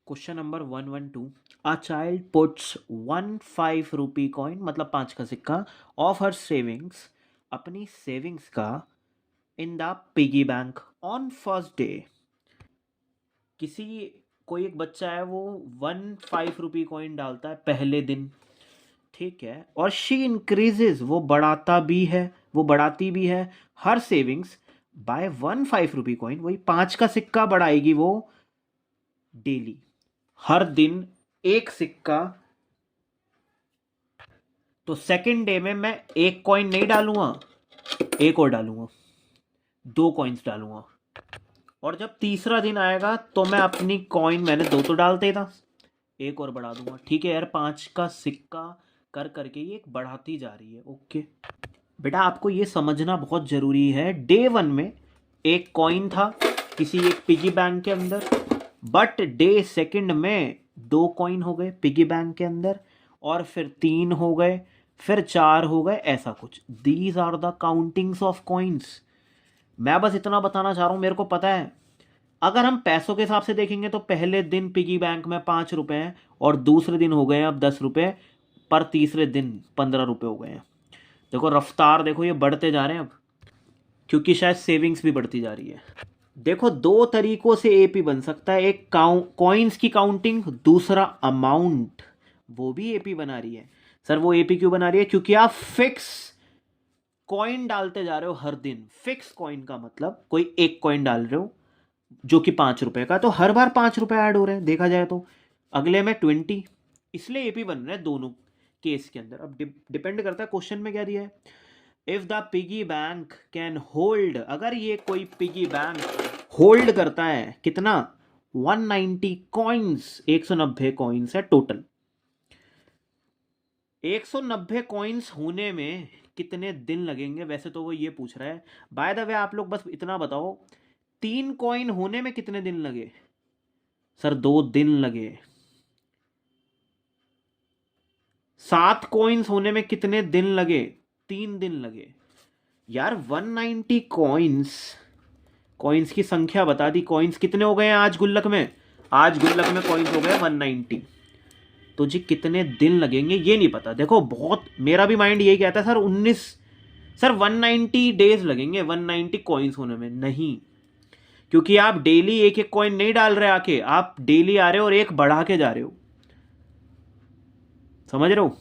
Question number 112। A child puts 1 5 rupee coin मतलब 5 का सिक्का ऑफ हर सेविंग्स, अपनी सेविंग्स का, in the piggy bank on first day. किसी कोई एक बच्चा है, वो 1 5 रुपी कॉइन डालता है पहले दिन, ठीक है, और शी इंक्रीजेज, वो बढ़ाता भी है, वो बढ़ाती भी है हर सेविंग्स बाय 1 5 रुपी कॉइन, वही 5 का सिक्का बढ़ाएगी वो डेली, हर दिन एक सिक्का। तो सेकंड डे में मैं एक कॉइन नहीं डालूंगा, एक और डालूंगा, 2 कॉइन्स डालूंगा। और जब तीसरा दिन आएगा तो मैं अपनी कॉइन, मैंने 2 तो डालते था, एक और बढ़ा दूंगा। ठीक है यार, 5 का सिक्का कर करके ये एक बढ़ाती जा रही है। ओके बेटा, आपको ये समझना बहुत ज़रूरी है। डे 1 में एक कॉइन था किसी एक पिगी बैंक के अंदर, बट डे सेकंड में 2 कॉइन हो गए पिगी बैंक के अंदर, और फिर 3 हो गए, फिर 4 हो गए, ऐसा कुछ। These are the countings of coins. मैं बस इतना बताना चाह रहा हूँ, मेरे को पता है अगर हम पैसों के हिसाब से देखेंगे तो पहले दिन पिगी बैंक में 5 रुपए हैं, और दूसरे दिन हो गए हैं अब 10 रुपए, पर तीसरे दिन 15 रुपए हो गए हैं। देखो रफ्तार, देखो ये बढ़ते जा रहे हैं अब, क्योंकि शायद सेविंग्स भी बढ़ती जा रही है। देखो 2 तरीकों से एपी बन सकता है, एक कॉइन्स की काउंटिंग, दूसरा अमाउंट। वो भी एपी बना रही है। सर वो एपी क्यों बना रही है? क्योंकि आप फिक्स कॉइन डालते जा रहे हो हर दिन। फिक्स कॉइन का मतलब कोई एक कॉइन डाल रहे हो जो कि 5 रुपए का, तो हर बार 5 रुपए ऐड हो रहे हैं देखा जाए तो, अगले में 20, इसलिए एपी बन रहे हैं दोनों केस के अंदर। अब डिपेंड करता है क्वेश्चन में क्या दिया है। If the piggy bank can hold, अगर ये कोई पिगी बैंक होल्ड करता है कितना, 190 कॉइन्स, 190 कॉइन्स है टोटल। 190 कॉइन्स होने में कितने दिन लगेंगे, वैसे तो वो ये पूछ रहा है। बाय द वे आप लोग बस इतना बताओ, 3 कॉइन होने में कितने दिन लगे? सर 2 दिन लगे। 7 कॉइन्स होने में कितने दिन लगे? 3 दिन लगे। यार 190 कॉइन्स, कॉइन्स की संख्या बता दी। कॉइन्स कितने हो गए हैं आज गुल्लक में? आज गुल्लक में कॉइन्स हो गए 190। तो जी कितने दिन लगेंगे ये नहीं पता। देखो बहुत, मेरा भी माइंड यही कहता है सर 19, सर 190 डेज लगेंगे 190 कॉइन्स होने में। नहीं, क्योंकि आप डेली एक एक कॉइन नहीं डाल रहे आके, आप डेली आ रहे हो और एक बढ़ा के जा रहे हो। समझ रहे हो?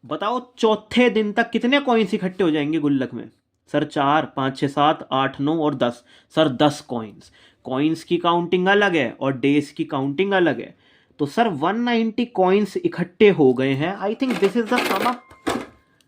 बताओ चौथे दिन तक कितने कॉइन्स इकट्ठे हो जाएंगे गुल्लक में? सर 4 5 6 7 8 9 और 10। Sir 10 coins. कॉइन्स की काउंटिंग अलग है और डेज की काउंटिंग अलग है। तो सर 190 कॉइन्स इकट्ठे हो गए हैं। I think this is the sum up,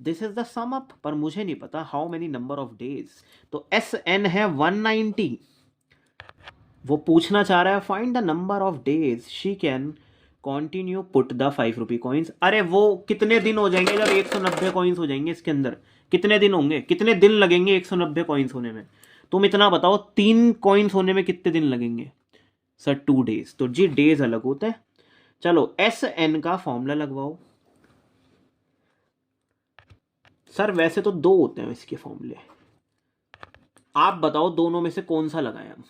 this is the sum up, पर मुझे नहीं पता how many number of days. तो एस एन है 190। वो पूछना चाह रहा है find the number of days she can continue put the 5 rupee coins. अरे वो कितने दिन हो जाएंगे जब 190 कॉइन्स हो जाएंगे इसके अंदर? कितने दिन होंगे, कितने दिन लगेंगे 190 कॉइन्स होने में? तुम इतना बताओ, 3 कॉइन्स होने में कितने दिन लगेंगे? Sir 2 days. तो जी डेज अलग होते हैं। चलो एस एन का फॉर्मूला लगवाओ। सर वैसे तो 2 होते हैं इसके फॉर्मूले, आप बताओ दोनों में से कौन सा लगाएं हम।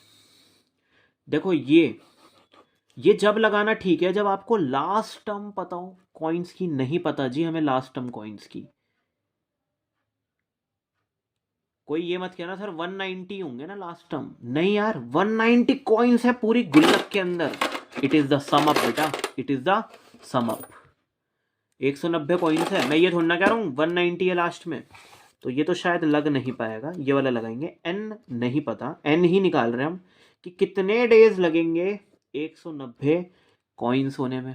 देखो ये जब लगाना ठीक है जब आपको लास्ट टर्म पता हो कॉइन्स की। नहीं पता जी हमें लास्ट टर्म कॉइन्स की। कोई ये मत कहना सर 190 होंगे ना लास्ट टर्म। नहीं यार, 190 कॉइन्स है पूरी गुल्लक के अंदर। It is the sum up बेटा, it is the sum up. 190 coins है, मैं ये थोड़ा ना कह रहा हूँ 190 है लास्ट में। तो ये तो शायद लग नहीं पाएगा, ये वाला लगाएंगे। एन नहीं पता, एन ही निकाल रहे हैं हम कि कितने डेज लगेंगे 190 कॉइन्स होने में।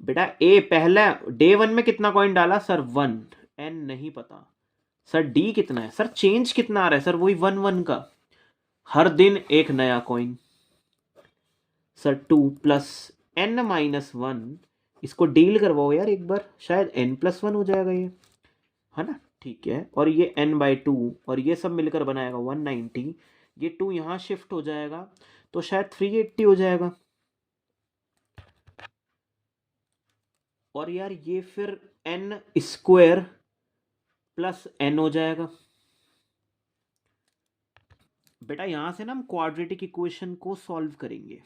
बेटा ए पहला डे 1 में कितना कॉइन डाला? सर 1। एन नहीं पता। सर डी कितना है? सर चेंज कितना आ रहा है? सर वही 1 1 का, हर दिन एक नया coin. Sir 2 plus N minus 1, इसको डील करवाओ यार एक बार, शायद एन प्लस 1 हो जाएगा ये, है ना? ठीक है, और ये एन बाई 2 और ये सब मिलकर बनाएगा 190। ये 2 यहाँ शिफ्ट हो जाएगा तो शायद 380 हो जाएगा। और यार ये फिर एन स्क्वायर प्लस एन हो जाएगा। बेटा यहां से ना हम क्वाड्रेटिक इक्वेशन को सॉल्व करेंगे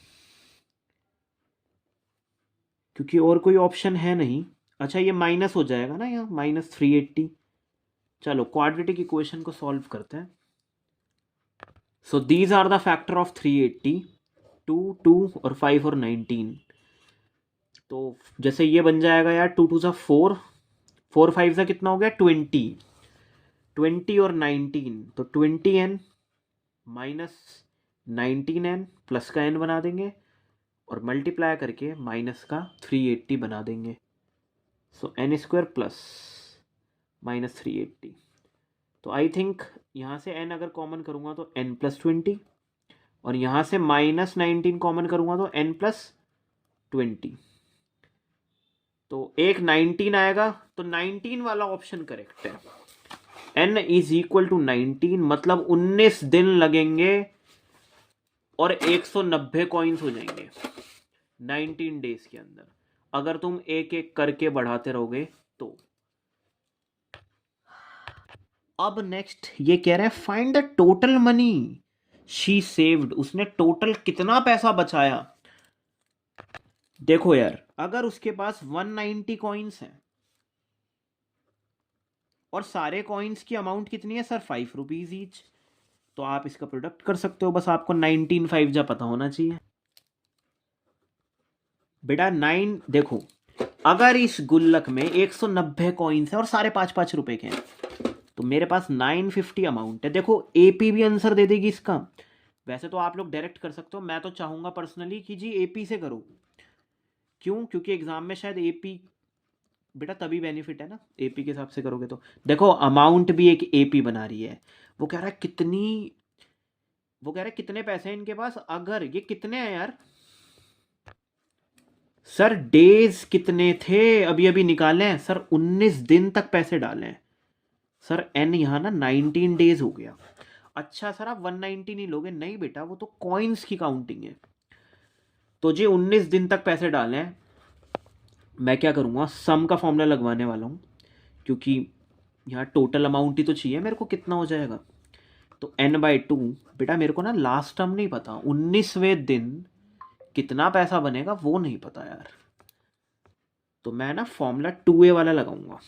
क्योंकि और कोई ऑप्शन है नहीं। अच्छा ये माइनस हो जाएगा ना यहाँ, -380। चलो क्वाड्रेटिक इक्वेशन को सॉल्व करते हैं। So these are the factor of 380, 2, 2 और 5 और 19। तो जैसे ये बन जाएगा यार, 2 2 सा 4, 4 5 सा कितना हो गया 20, 20 और 19, तो 20n माइनस 19n प्लस का n बना देंगे और मल्टीप्लाई करके माइनस का 380 बना देंगे। सो n² प्लस -380। तो आई थिंक यहाँ से n अगर कॉमन करूँगा तो n+20 और यहाँ से -19 कॉमन करूँगा तो n+20। तो एक 19 आएगा, तो 19 वाला ऑप्शन करेक्ट है। n = 19 मतलब 19 दिन लगेंगे और 190 कॉइन्स हो जाएंगे 19 डेज के अंदर, अगर तुम एक एक करके बढ़ाते रहोगे तो। अब नेक्स्ट ये कह रहे हैं find the total money she saved, उसने टोटल कितना पैसा बचाया। देखो यार, अगर उसके पास 190 कॉइन्स हैं और सारे कॉइन्स की अमाउंट कितनी है सर, 5 रुपीज ईच, तो आप इसका प्रोडक्ट कर सकते हो। बस आपको 19 5 जा पता होना चाहिए बेटा। 9 देखो, अगर इस गुल्लक में 190 कॉइन्स है और सारे 5-5 रुपए के हैं, तो मेरे पास 950 अमाउंट है। देखो एपी भी आंसर दे देगी इसका। वैसे तो आप लोग डायरेक्ट कर सकते हो, मैं तो चाहूंगा पर्सनली कि जी एपी से करो। क्यों? क्योंकि एग्जाम में शायद एपी बेटा तभी बेनिफिट है ना, एपी के हिसाब से करोगे तो। देखो अमाउंट भी एक एपी बना रही है। वो कह रहा है कितने पैसे हैं इनके पास। अगर ये कितने हैं यार सर, डेज कितने थे अभी अभी निकाले हैं सर, 19 दिन तक पैसे डाले हैं सर। एन यहाँ ना 19 डेज हो गया। अच्छा सर आप 190 नहीं लोगे, नहीं बेटा वो तो कॉइन्स की काउंटिंग है। तो जी 19 दिन तक पैसे डाले हैं। मैं क्या करूँगा, सम का फॉर्मूला लगवाने वाला हूँ, क्योंकि यहाँ टोटल अमाउंट ही तो चाहिए मेरे को, कितना हो जाएगा। तो n/2 बेटा, मेरे को ना लास्ट टर्म नहीं पता, 19वें दिन कितना पैसा बनेगा वो नहीं पता यार। तो मैं ना फॉर्मूला 2a वाला लगाऊंगा।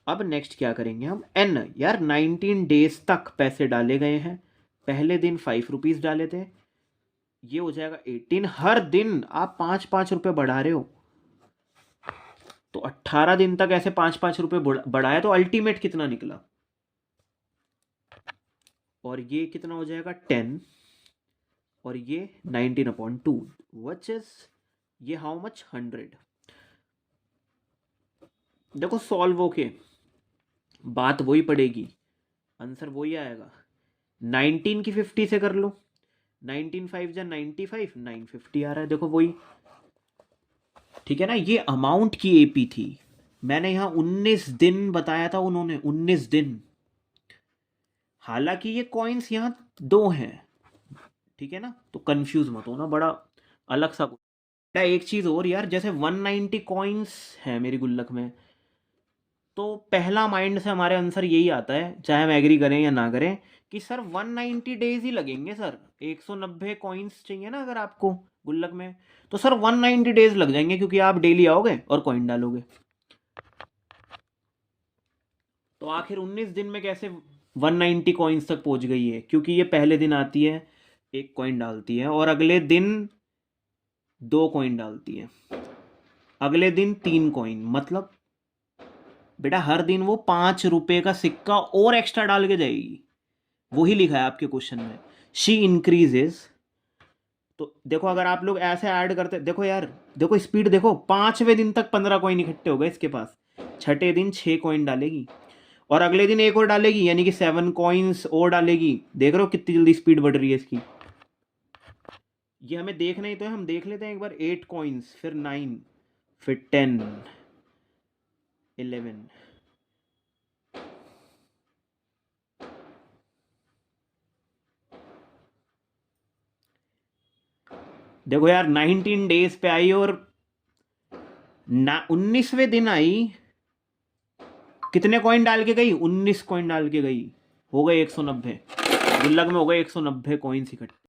अब नेक्स्ट क्या करेंगे हम, n यार 19 डेज तक पैसे डाले गए हैं। पहले दिन 5 रुपीज डाले थे, ये हो जाएगा 18। हर दिन आप 5-5 रुपए बढ़ा रहे हो, तो 18 दिन तक ऐसे 5-5 रुपए बढ़ाया, तो अल्टीमेट कितना निकला। और ये कितना हो जाएगा 10 और ये 19/2 व्हिच इज ये हाउ मच 100। देखो सॉल्व होके बात वही पड़ेगी, आंसर वही आएगा। 19 की 50 से कर लो, 19 5 जा 95, 950 आ रहा है। देखो वही, ठीक है ना। ये अमाउंट की एपी थी, मैंने यहां 19 दिन बताया था उन्होंने, 19 दिन। हालांकि ये कॉइन्स यहां 2 हैं, ठीक है ना, तो कंफ्यूज मत होना, बड़ा अलग सा। एक चीज और यार, जैसे 190 कॉइन्स है मेरी गुल्लक में, तो पहला माइंड से हमारे आंसर यही आता है, चाहे हम एग्री करें या ना करें, कि सर 190 डेज ही लगेंगे सर। 190 कॉइन्स चाहिए ना अगर आपको गुल्लक में, तो सर 190 डेज लग जाएंगे, क्योंकि आप डेली आओगे और कॉइन डालोगे। तो आखिर 19 दिन में कैसे 190 कॉइन्स तक पहुंच गई है, क्योंकि ये पहले दिन आती है, एक कॉइन डालती है, और अगले दिन 2 कॉइन डालती है, अगले दिन 3 कॉइन। मतलब बेटा हर दिन वो 5 रुपए का सिक्का और एक्स्ट्रा डाल के जाएगी। वही लिखा है आपके क्वेश्चन में, शी इंक्रीजेस। तो देखो अगर आप लोग ऐसे ऐड करते, देखो यार, देखो स्पीड देखो, 5वें दिन तक 15 कॉइन इकट्ठे हो गए इसके पास, छठे दिन 6 कॉइन डालेगी और अगले दिन एक और डालेगी, यानी कि 7 कॉइन्स और डालेगी। देख रहे हो कितनी जल्दी स्पीड बढ़ रही है इसकी। ये हमें देखना ही तो है, हम देख लेते हैं एक बार। 8 कॉइन्स, फिर 9, फिर 10, 11। देखो यार 19 डेज पे आई और 19वें दिन आई, कितने कॉइन डाल के गई, 19 कॉइन डाल के गई, हो गए 190। गुल्लक में हो गए 190 कॉइन्स इकट्ठे।